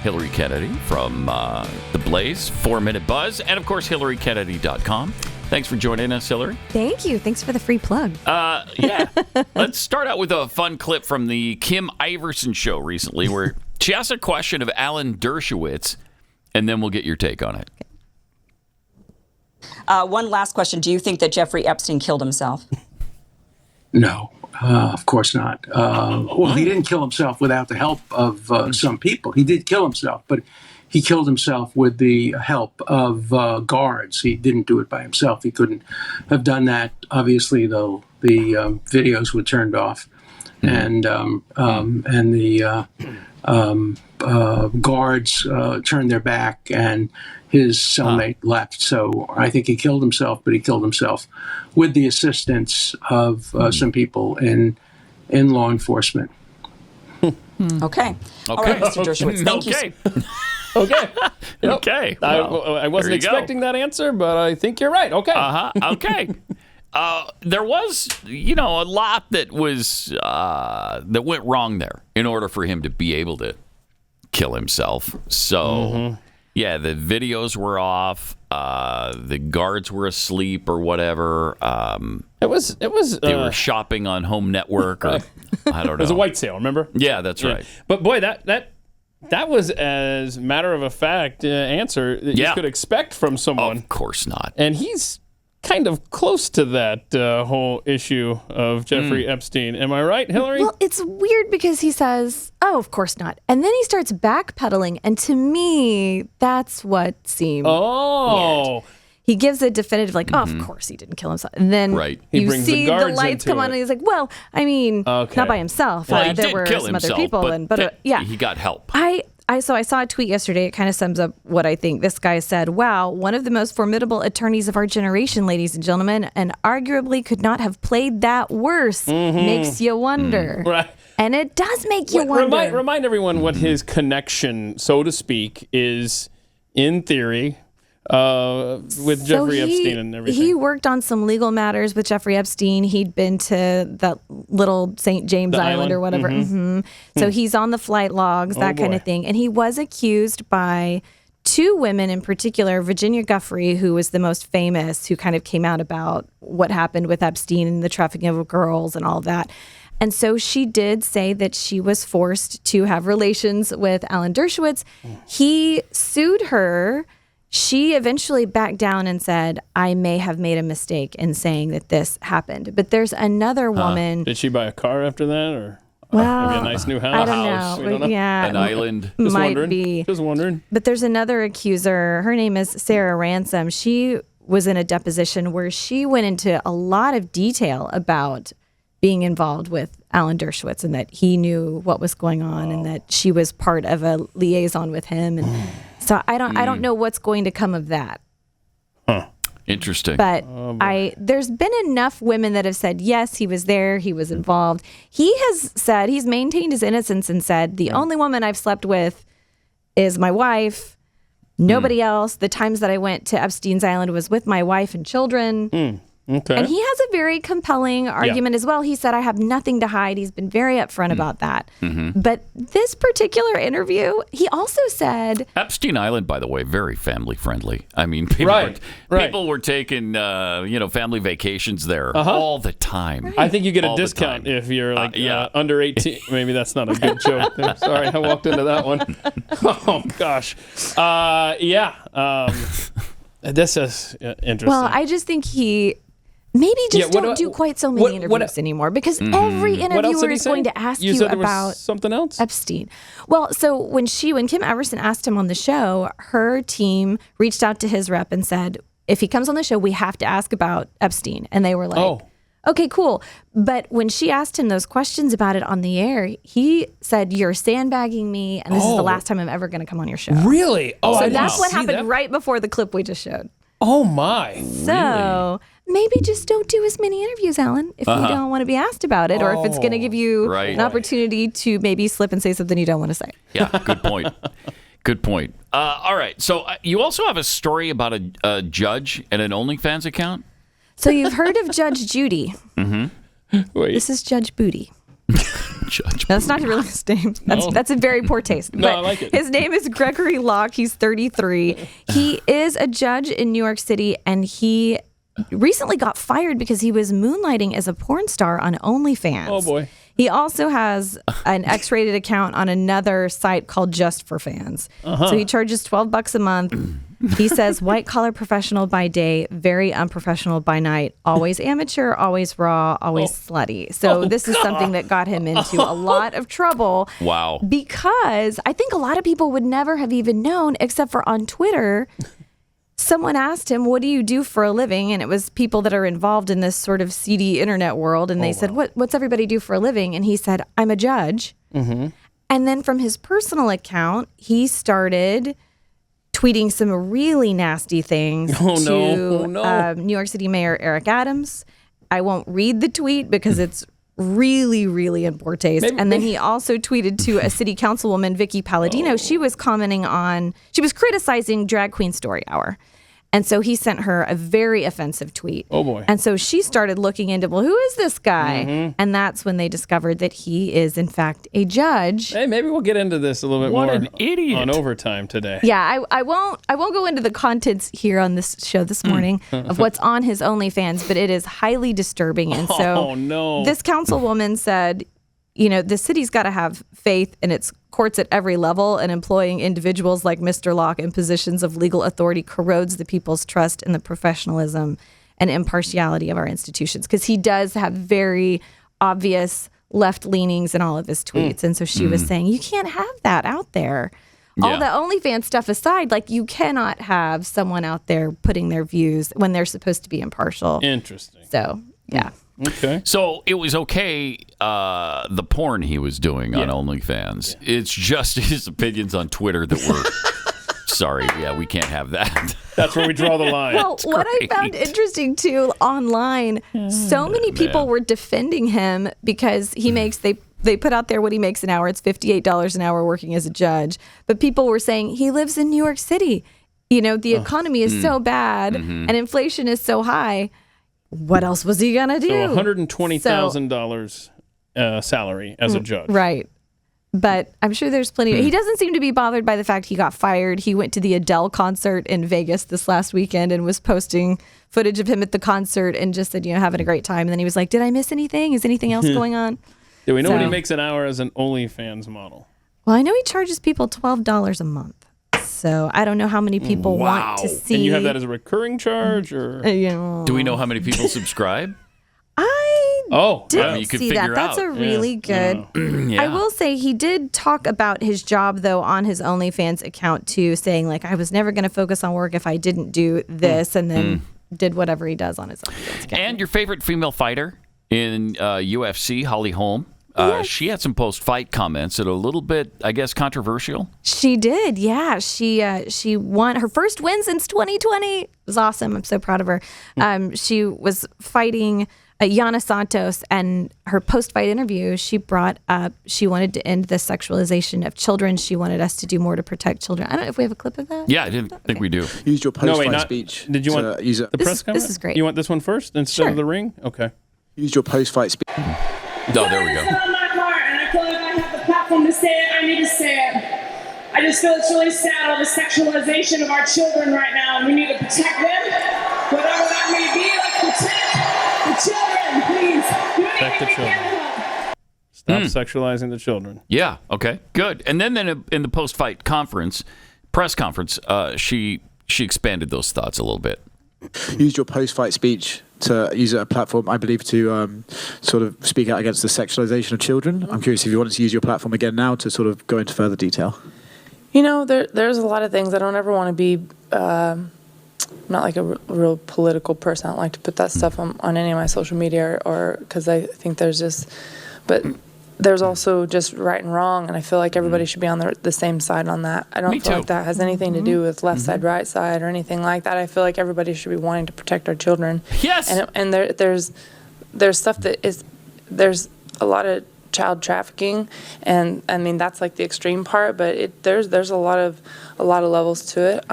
Hilary Kennedy from The Blaze, 4-Minute Buzz, and, of course, HilaryKennedy.com. Thanks for joining us, Hillary. Thank you. Thanks for the free plug. Yeah. Let's start out with a fun clip from the Kim Iverson show recently where she asked a question of Alan Dershowitz, and then we'll get your take on it. One last question. Do you think that Jeffrey Epstein killed himself? No, of course not. Well, he didn't kill himself without the help of some people. He did kill himself, but he killed himself with the help of guards. He didn't do it by himself. He couldn't have done that. Obviously, though, the videos were turned off, and the guards turned their back, and his cellmate left. So I think he killed himself, but he killed himself with the assistance of some people in law enforcement. Okay. All right, Mr. Dershowitz, thank you. Okay. Yep. Okay. I wasn't expecting that answer, but I think you're right. Okay. Okay. There was, a lot that was that went wrong there in order for him to be able to kill himself. So, yeah, the videos were off. The guards were asleep or whatever. It was. They were shopping on Home Network, or I don't know. It was a white sale. Remember? Yeah, that's right. But boy, that was as matter of a fact answer that you could expect from someone. Of course not. And he's kind of close to that whole issue of Jeffrey Epstein. Am I right, Hillary? Well, it's weird because he says, "Oh, of course not," and then he starts backpedaling, and to me, that's what seemed weird. He gives a definitive, like, "Oh, of course he didn't kill himself," and then He you brings see the the guards lights come into on, it. and he's like, "Well, I mean, not by himself. Well, he there did were kill some himself, other people, but yeah, he got help." So I saw a tweet yesterday. It kind of sums up what I think. This guy said, "Wow, one of the most formidable attorneys of our generation, ladies and gentlemen, and arguably could not have played that worse. Makes you wonder." Right. And it does make you wonder. Remind everyone what his connection, so to speak, is in theory with Jeffrey Epstein and everything. He worked on some legal matters with Jeffrey Epstein. He'd been to that little St. James Island or whatever. So he's on the flight logs, that kind of thing. And he was accused by two women in particular, Virginia Giuffre, who was the most famous, who kind of came out about what happened with Epstein and the trafficking of girls and all that. And so she did say that she was forced to have relations with Alan Dershowitz. He sued her. She eventually backed down and said, "I may have made a mistake in saying that this happened." But there's another woman. Did she buy a car after that, or well, maybe a nice new house? I don't know. We don't know. Yeah, An island. Just might wondering. be. Just wondering. But there's another accuser. Her name is Sarah Ransom. She was in a deposition where she went into a lot of detail about being involved with Alan Dershowitz and that he knew what was going on and that she was part of a liaison with him. And so I don't know what's going to come of that. Interesting. But there's been enough women that have said, yes, he was there, he was involved. He has said, he's maintained his innocence and said, the only woman I've slept with is my wife, nobody else. The times that I went to Epstein's Island was with my wife and children. Okay. And he has a very compelling argument as well. He said, I have nothing to hide. He's been very upfront about that. But this particular interview, he also said... Epstein Island, by the way, very family friendly. I mean, people were taking, family vacations there all the time. Right. I think you get a discount if you're under 18. Maybe that's not a good joke. Sorry, I walked into that one. Oh, gosh. This is interesting. Well, I just think he... Maybe don't do quite so many interviews anymore because every interviewer is going to ask you about something else. Epstein. Well, so when Kim Iverson asked him on the show, her team reached out to his rep and said, if he comes on the show, we have to ask about Epstein. And they were like, okay, cool. But when she asked him those questions about it on the air, he said, you're sandbagging me, and this is the last time I'm ever going to come on your show. Really? Oh, so that's what happened right before the clip we just showed. Oh, my. So maybe just don't do as many interviews, Alan, if you don't want to be asked about it, or if it's going to give you an opportunity to maybe slip and say something you don't want to say. Yeah, good point. Good point. All right. So you also have a story about a judge and an OnlyFans account? So you've heard of Judge Judy. Wait. This is Judge Booty. Judge. That's not really his name. That's in very poor taste. No, I like it. His name is Gregory Locke. He's 33. He is a judge in New York City, and he recently got fired because he was moonlighting as a porn star on OnlyFans. Oh, boy. He also has an X-rated account on another site called Just for Fans. So he charges $12 a month. He says white collar professional by day, very unprofessional by night, always amateur, always raw, always slutty. So this is something that got him into a lot of trouble. Wow. Because I think a lot of people would never have even known, except for on Twitter. Someone asked him, what do you do for a living? And it was people that are involved in this sort of seedy internet world. And they said, what's everybody do for a living? And he said, I'm a judge. And then from his personal account, he started tweeting some really nasty things to New York City Mayor Eric Adams. I won't read the tweet because it's really, really in poor taste. And then he also tweeted to a city councilwoman, Vicky Palladino. She was criticizing Drag Queen Story Hour. And so he sent her a very offensive tweet. Oh, boy. And so she started looking into, well, who is this guy? And that's when they discovered that he is, in fact, a judge. Hey, maybe we'll get into this a little bit more an idiot. on overtime today. Yeah, I won't go into the contents here on this show this morning of what's on his OnlyFans, but it is highly disturbing. And so this councilwoman said, the city's got to have faith in its courts at every level, and employing individuals like Mr. Locke in positions of legal authority corrodes the people's trust in the professionalism and impartiality of our institutions, because he does have very obvious left leanings in all of his tweets. And so she was saying, you can't have that out there. All the OnlyFans stuff aside, like, you cannot have someone out there putting their views when they're supposed to be impartial. Interesting. So, yeah. Okay. So it was okay, the porn he was doing on OnlyFans. It's just his opinions on Twitter that were, sorry, we can't have that. That's where we draw the line. Well, what I found interesting, too, online, so many people were defending him because he makes, they put out there what he makes an hour. It's $58 an hour working as a judge. But people were saying he lives in New York City. The economy is so bad and inflation is so high. What else was he going to do? So $120,000 salary as a judge. Right. But I'm sure there's plenty. He doesn't seem to be bothered by the fact he got fired. He went to the Adele concert in Vegas this last weekend and was posting footage of him at the concert and just said, having a great time. And then he was like, did I miss anything? Is anything else going on? Do we know what he makes an hour as an OnlyFans model? Well, I know he charges people $12 a month. So I don't know how many people want to see. And you have that as a recurring charge, or do we know how many people subscribe? I didn't you could see that. figure That's out. a really good. I will say he did talk about his job, though, on his OnlyFans account, too, saying, like, I was never going to focus on work if I didn't do this, and then did whatever he does on his OnlyFans account. And your favorite female fighter in UFC, Holly Holm. Yes. She had some post-fight comments that are a little bit, I guess, controversial. She did, yeah. She won her first win since 2020. It was awesome. I'm so proud of her. She was fighting Yana Santos, and her post-fight interview, she brought up she wanted to end the sexualization of children. She wanted us to do more to protect children. I don't know if we have a clip of that. Yeah, I didn't think we do. Use your post-fight speech. Did you want use it? The press conference? This is great. You want this one first instead of the ring? Okay. Use your post-fight speech. Oh, there we go. On my part, and I feel like I have the platform to say it. I need to say it. I just feel it's really sad, all the sexualization of our children right now, and we need to protect them, whatever that may be. Let's protect the children, please. Protect the children. Stop sexualizing the children. Yeah. Okay. Good. And then in the post-fight press conference, she expanded those thoughts a little bit. Use your post-fight speech to use a platform, I believe, to sort of speak out against the sexualization of children. I'm curious if you wanted to use your platform again now to sort of go into further detail. There's a lot of things. I don't ever want to be, I'm not like a real political person. I don't like to put that stuff on any of my social media or because I think but there's also just right and wrong, and I feel like everybody should be on the same side on that. I don't feel like that has anything to do with left side, right side, or anything like that. I feel like everybody should be wanting to protect our children. Yes. And there's stuff there's a lot of child trafficking, and I mean that's like the extreme part, but there's a lot of levels to it.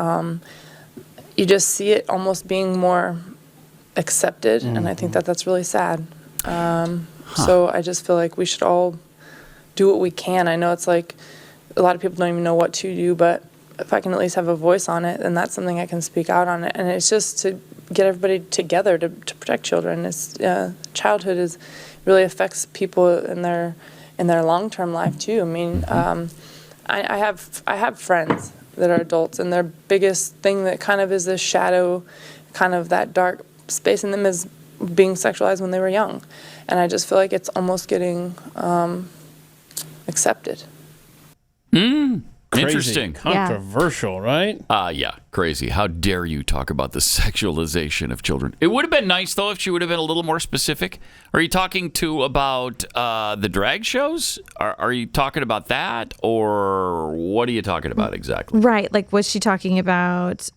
You just see it almost being more accepted, and I think that's really sad. So I just feel like we should all do what we can. I know it's like a lot of people don't even know what to do, but if I can at least have a voice on it, then that's something I can speak out on it. And it's just to get everybody together to protect children. It's childhood really affects people in their long-term life too. I mean, I have friends that are adults, and their biggest thing that kind of is this shadow, kind of that dark space in them is being sexualized when they were young. And I just feel like it's almost getting accepted. Crazy. Interesting. Controversial, right? Yeah, crazy. How dare you talk about the sexualization of children? It would have been nice, though, if she would have been a little more specific. Are you talking about the drag shows? Are you talking about that? Or what are you talking about exactly? Right. Like, was she talking about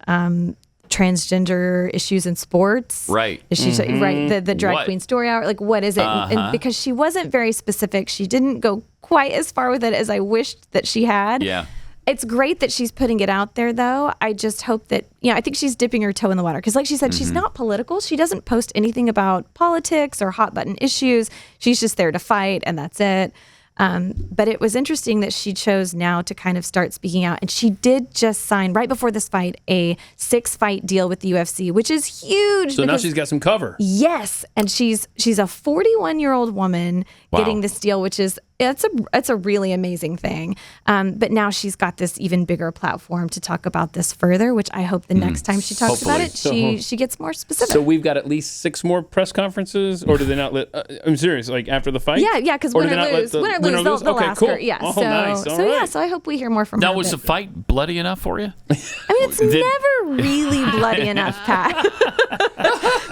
transgender issues in sports? Right. Is she right? The drag queen story hour? Like, what is it? And because she wasn't very specific, she didn't go quite as far with it as I wished that she had. Yeah. It's great that she's putting it out there, though. I just hope that, I think she's dipping her toe in the water. Because like she said, she's not political. She doesn't post anything about politics or hot button issues. She's just there to fight, and that's it. But it was interesting that she chose now to kind of start speaking out. And she did just sign, right before this fight, a 6-fight deal with the UFC, which is huge. So now she's got some cover. Yes. And she's a 41-year-old woman getting this deal, which is, it's a really amazing thing. But now she's got this even bigger platform to talk about this further, which I hope the next time she talks about it, she gets more specific. So we've got at least 6 more press conferences, or do they not let? I'm serious. Like after the fight? Yeah. Because win or lose, they'll okay, ask cool. her. Yeah. Oh, so, nice. All right. So I hope we hear more from her. Now, was the fight bloody enough for you? I mean, it's never really bloody enough, Pat.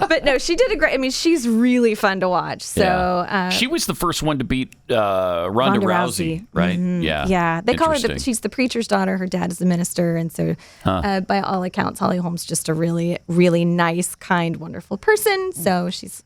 But no, she did a great. I mean, she's really fun to watch. So she was the first one to beat Ronda Rousey, right? Mm-hmm. Yeah. They call her she's the preacher's daughter. Her dad is a minister, and so by all accounts, Holly Holm's just a really, really nice, kind, wonderful person. So she's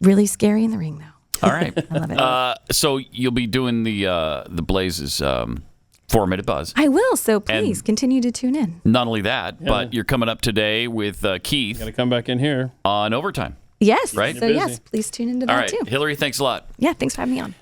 really scary in the ring, though. All right. I love it. So you'll be doing the Blaze's 4-Minute Buzz. I will. So please continue to tune in. Not only that, but you're coming up today with Keith. Got to come back in here on Overtime. Yes. Right? So yes, please tune into that All right, too. Hilary, thanks a lot. Yeah. Thanks for having me on.